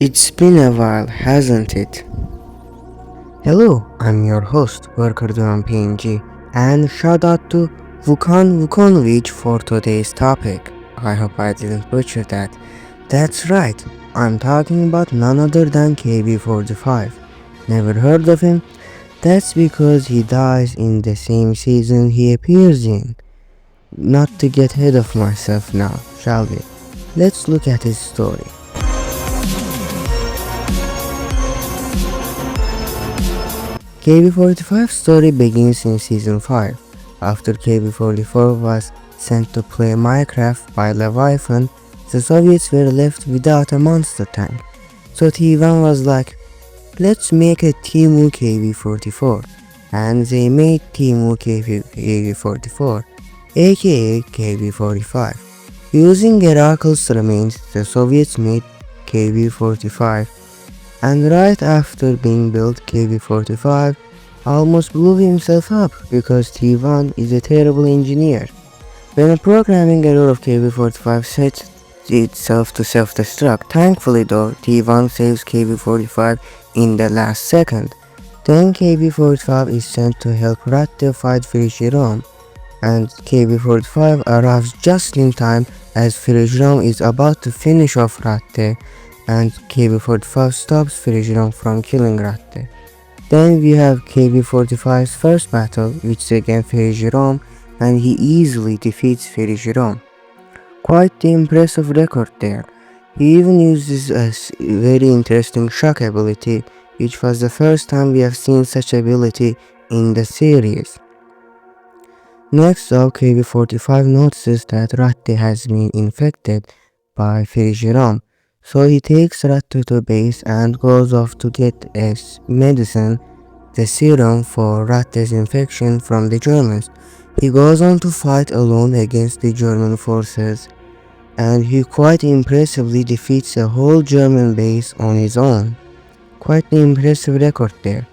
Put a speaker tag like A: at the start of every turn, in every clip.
A: It's been a while, hasn't it? Hello, I'm your host, Worker Duran PNG, and shout out to Vukan Vukonovic for today's topic. I hope I didn't butcher that. That's right, I'm talking about none other than kv45. Never heard of him? That's because he dies in the same season he appears in. Not to get ahead of myself now, shall we? Let's look at his story. kv45 story begins in season 5. After kv44 was sent to play Minecraft by Leviathan, the Soviets were left without a monster tank. So T1 was like, let's make a Timu kv44, and they made Timu kv44, aka kv45. Using Heracles remains, the Soviets made kv45, and right after being built, kv45 almost blew himself up because T1 is a terrible engineer. When a programming error of kv45 sets itself to self-destruct, thankfully though, T1 saves kv45 in the last second. Then kv45 is sent to help Ratte fight Frigirom, and kv45 arrives just in time as Frigirom is about to finish off Ratte, and kv45 stops Frigirom from killing Ratte. Then we have kv45's first battle, which is against Frigirom, and he easily defeats Frigirom. Quite the impressive record there. He even uses a very interesting shock ability, which was the first time we have seen such ability in the series. Next up, kv45 notices that Ratte has been infected by Frigirom. So he takes Ratte to base and goes off to get a medicine, the serum for Ratte's infection from the Germans. He goes on to fight alone against the German forces, and he quite impressively defeats a whole German base on his own. Quite an impressive record there.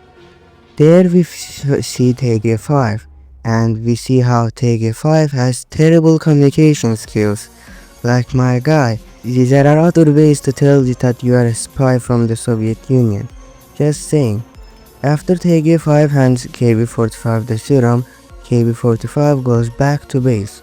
A: There we see TG5, and we see how TG5 has terrible communication skills. Like my guy, there are other ways to tell you that you are a spy from the Soviet Union. Just saying. After TG5 hands kv45 the serum, kv45 goes back to base.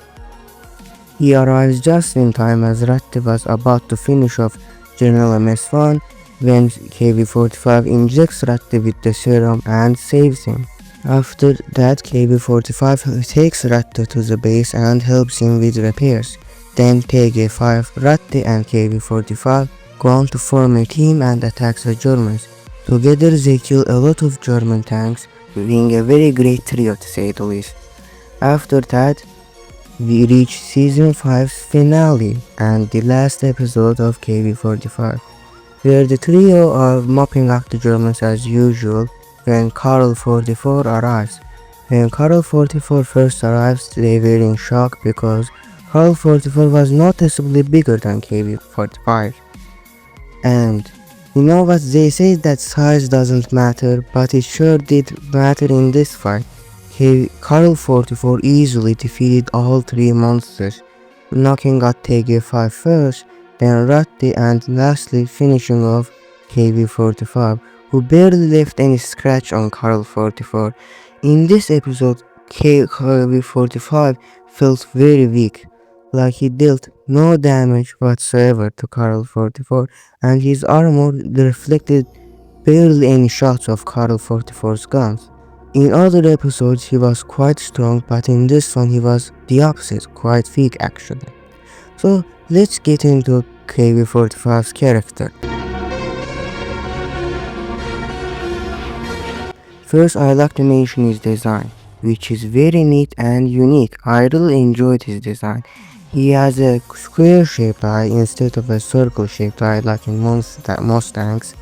A: He arrives just in time as Ratte was about to finish off General MS-1 when kv45 injects Ratte with the serum and saves him. After that, kv45 takes Ratte to the base and helps him with repairs. Then TG5, Ratte and kv45 go on to form a team and attack the Germans. Together they kill a lot of German tanks, being a very great trio to say the least. After that, we reach season 5's finale and the last episode of kv45, where the trio are mopping up the Germans as usual when Karl 44 arrives. When Karl 44 first arrives, they were in shock because Karl 44 was noticeably bigger than kv45. And you know what they say, that size doesn't matter, but it sure did matter in this fight. Karl 44 easily defeated all three monsters, knocking out TG5 first, then Ratte, and lastly finishing off kv45, who barely left any scratch on Karl 44. In this episode, kv45 felt very weak, like he dealt no damage whatsoever to Karl 44, and his armor reflected barely any shots of Karl 44's guns. In other episodes he was quite strong, but in this one he was the opposite, quite weak actually. So let's get into kv45's character. First, I like to mention his design, which is very neat and unique. I really enjoyed his design. He has a square-shaped eye instead of a circle-shaped eye like in most tanks,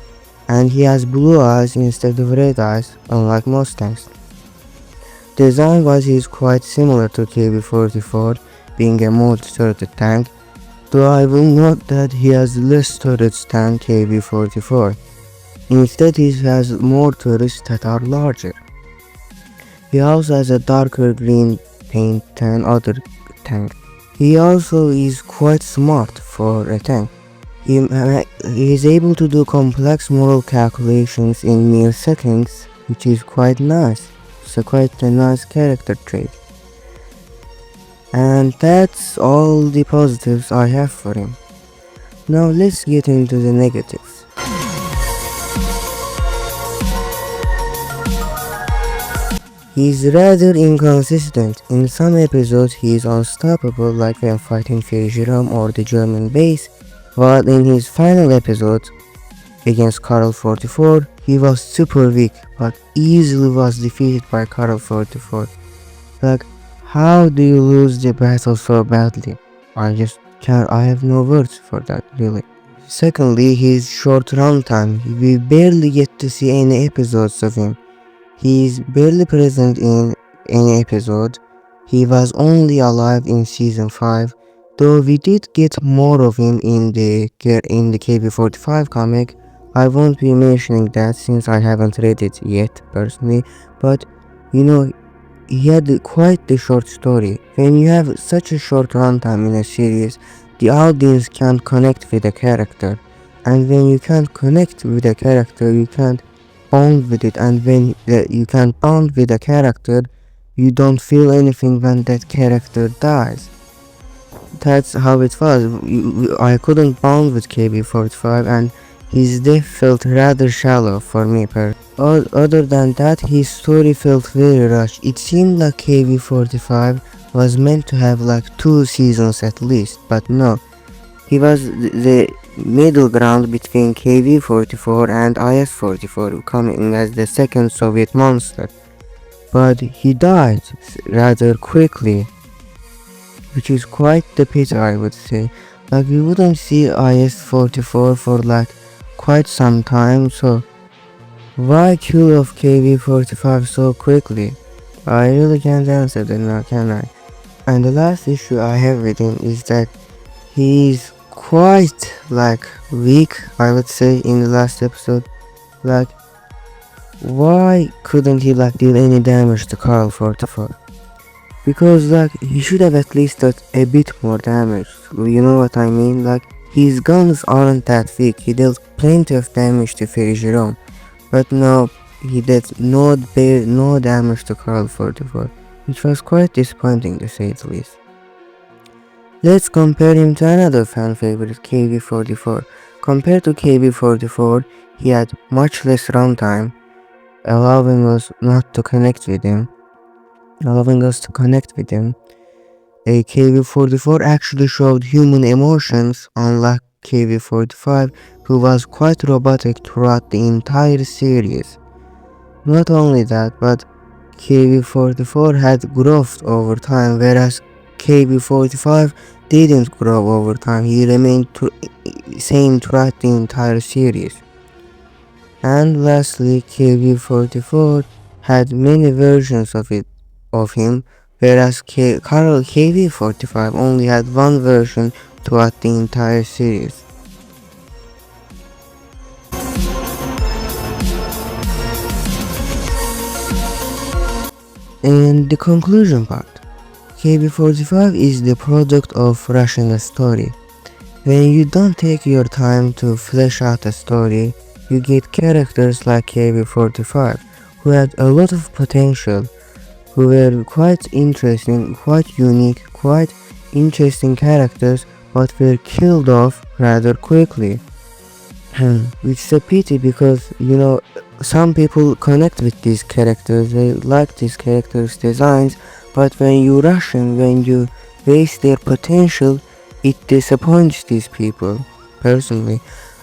A: and he has blue eyes instead of red eyes, unlike most tanks. Design-wise, he is quite similar to kv44, being a multi-turreted tank, though I will note that he has less turrets than kv44. Instead, he has more turrets that are larger. He also has a darker green paint than other tanks. He also is quite smart for a tank. He is able to do complex moral calculations in mere seconds, which is quite nice. It's quite a nice character trait. And that's all the positives I have for him. Now let's get into the negatives. He's rather inconsistent. In some episodes he is unstoppable, like when fighting Jerome or the German base, while in his final episode against Karl 44, he was super weak, but easily was defeated by Karl 44. Like, how do you lose the battle so badly? I have no words for that, really. Secondly, his short runtime. We barely get to see any episodes of him. He is barely present in any episode. He was only alive in season 5, though we did get more of him in the kv45 comic. I won't be mentioning that since I haven't read it yet personally, but you know, he had quite the short story. When you have such a short runtime in a series, the audience can't connect with a character, and when you can't connect with a character, you can't bond with it, and when you can't bond with a character, you don't feel anything when that character dies. That's how it was. I couldn't bond with KB45, and his death felt rather shallow for me personally. Other than that, his story felt very rushed. It seemed like KB45 was meant to have like 2 seasons at least, but no. He was the middle ground between kv44 and IS-44, coming as the second Soviet monster. But he died rather quickly, which is quite the pity, I would say. Like, we wouldn't see IS-44 for like quite some time, so why kill off kv45 so quickly? I really can't answer that now, can I? And the last issue I have with him is that he's quite like weak, I would say, in the last episode. Like, why couldn't he like deal any damage to Karl 44? Because like he should have at least done a bit more damage. You know what I mean? Like, his guns aren't that weak. He dealt plenty of damage to Jerome, but no, he did no damage to Karl 44, which was quite disappointing to say the least. Let's compare him to another fan favorite, kv44. Compared to kv44, he had much less runtime, allowing us to connect with him. A kv44 actually showed human emotions, unlike kv45, who was quite robotic throughout the entire series. Not only that, but kv44 had growth over time, whereas kv45 didn't grow over time. He remained same throughout the entire series. And lastly, kv44 had many versions of him, whereas Karl kv45 only had one version throughout the entire series. And the conclusion part. kv45 is the product of rushing a story. When you don't take your time to flesh out a story, you get characters like kv45, who had a lot of potential, who were quite interesting, quite unique, quite interesting characters, but were killed off rather quickly. Which is a pity because, you know, some people connect with these characters, they like these characters' designs, but when you rush them, when you waste their potential, it disappoints these people. Personally,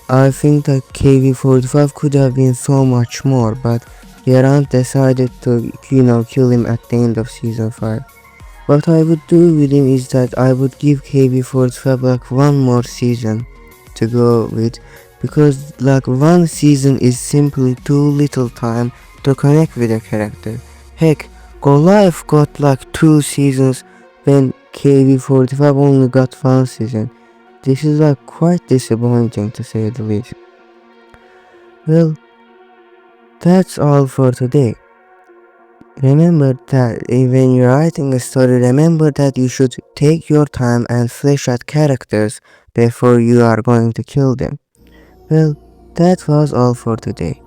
A: I think that kv45 could have been so much more, but Yarant decided to, kill him at the end of season 5. What I would do with him is that I would give kv45 like one more season to go with, because like one season is simply too little time to connect with a character. Heck, Goliath got like 2 seasons when kv45 only got 1 season. This is like quite disappointing to say the least. Well, that's all for today. Remember that when you're writing a story, remember that you should take your time and flesh out characters therefore you are going to kill them. Well, that was all for today.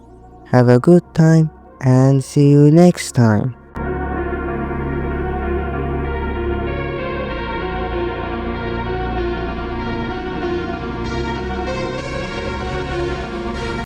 A: Have a good time and see you next time.